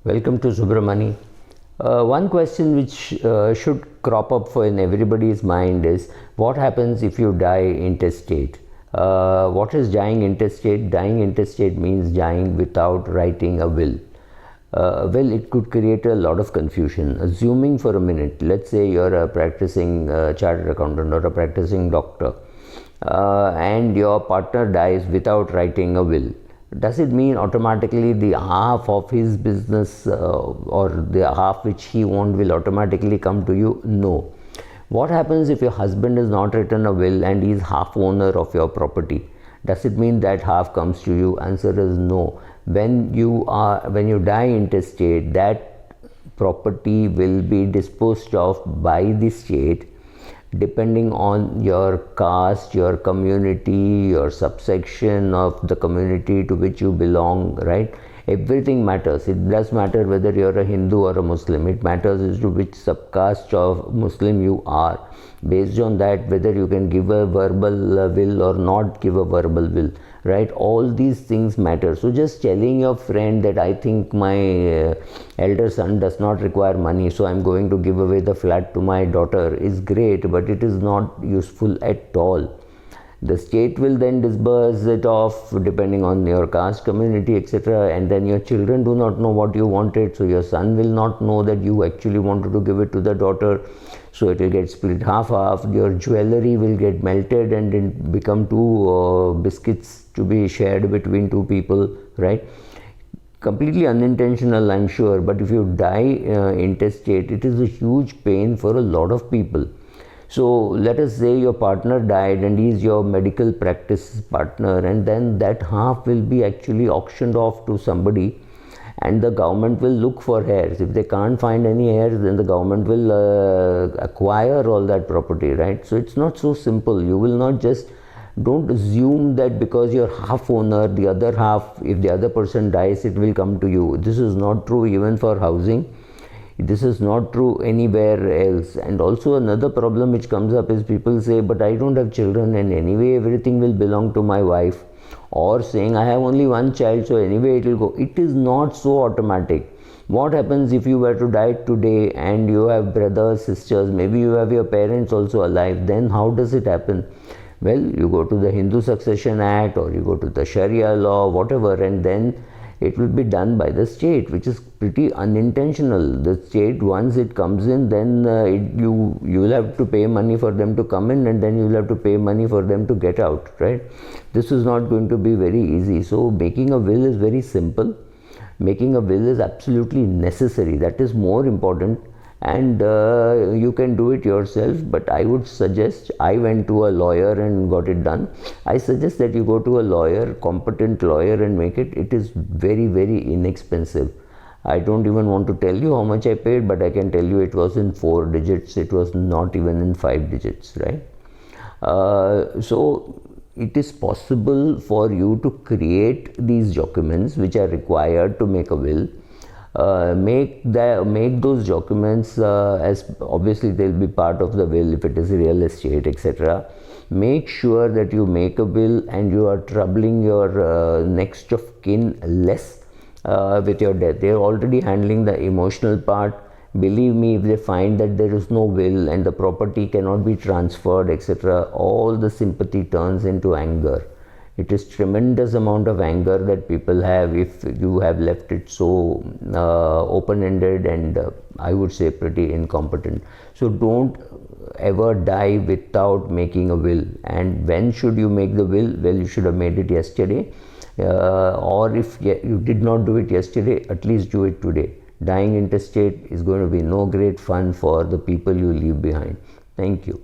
Welcome to Subramani. One question which should crop up for in everybody's mind is what happens if you die intestate? What is dying intestate? Dying intestate means dying without writing a will. Well, it could create a lot of confusion. Assuming for a minute, let's say you're a practicing chartered accountant or a practicing doctor, and your partner dies without writing a will. Does it mean automatically the half of his business or the half which he owned will automatically come to you? No. What happens if your husband has not written a will and he is half owner of your property? Does it mean that half comes to you? Answer is no. When you die intestate, that property will be disposed of by the state depending on your caste, your community, your subsection of the community to which you belong, right? Everything matters. It does matter whether you're a Hindu or a Muslim. It matters as to which subcaste of Muslim you are. Based on that, whether you can give a verbal will or not give a verbal will, right? All these things matter. So just telling your friend that I think my elder son does not require money, so I'm going to give away the flat to my daughter is great, but it is not useful at all. The state will then disburse it off depending on your caste, community, etc. And then your children do not know what you wanted, so your son will not know that you actually wanted to give it to the daughter. So it will get split half-half. Your jewelry will get melted and it become two biscuits to be shared between two people, right? Completely unintentional, I'm sure, but if you die intestate, it is a huge pain for a lot of people. So let us say your partner died and he is your medical practice partner, and then that half will be actually auctioned off to somebody and the government will look for heirs. If they can't find any heirs, then the government will acquire all that property, right? So it's not so simple. You will not just, don't assume that because you're half owner, the other half, if the other person dies, it will come to you. This is not true even for housing. This is not true anywhere else. And also another problem which comes up is people say, but I don't have children and anyway everything will belong to my wife. Or saying, I have only one child, so anyway it will go. It is not so automatic. What happens if you were to die today and you have brothers, sisters, maybe you have your parents also alive, then how does it happen? Well, you go to the Hindu Succession Act or you go to the Sharia law, whatever, and then it will be done by the state, which is pretty unintentional. The state, once it comes in, then you will have to pay money for them to come in, and then you will have to pay money for them to get out, right? This is not going to be very easy. So making a will is very simple. Making a will is absolutely necessary. That is more important. And you can do it yourself, but I would suggest, I went to a lawyer and got it done. I suggest that you go to a lawyer, competent lawyer, and make it. It is very, very inexpensive. I don't even want to tell you how much I paid, but I can tell you it was in 4 digits. It was not even in 5 digits, right? So it is possible for you to create these documents which are required to make a will. Make those documents as obviously they'll be part of the will if it is real estate, etc. Make sure that you make a will and you are troubling your next of kin less with your death. They are already handling the emotional part. Believe me, if they find that there is no will and the property cannot be transferred, etc., all the sympathy turns into anger. It is tremendous amount of anger that people have if you have left it so open-ended and I would say pretty incompetent. So don't ever die without making a will. And when should you make the will? Well, you should have made it yesterday, or if you did not do it yesterday, at least do it today. Dying intestate is going to be no great fun for the people you leave behind. Thank you.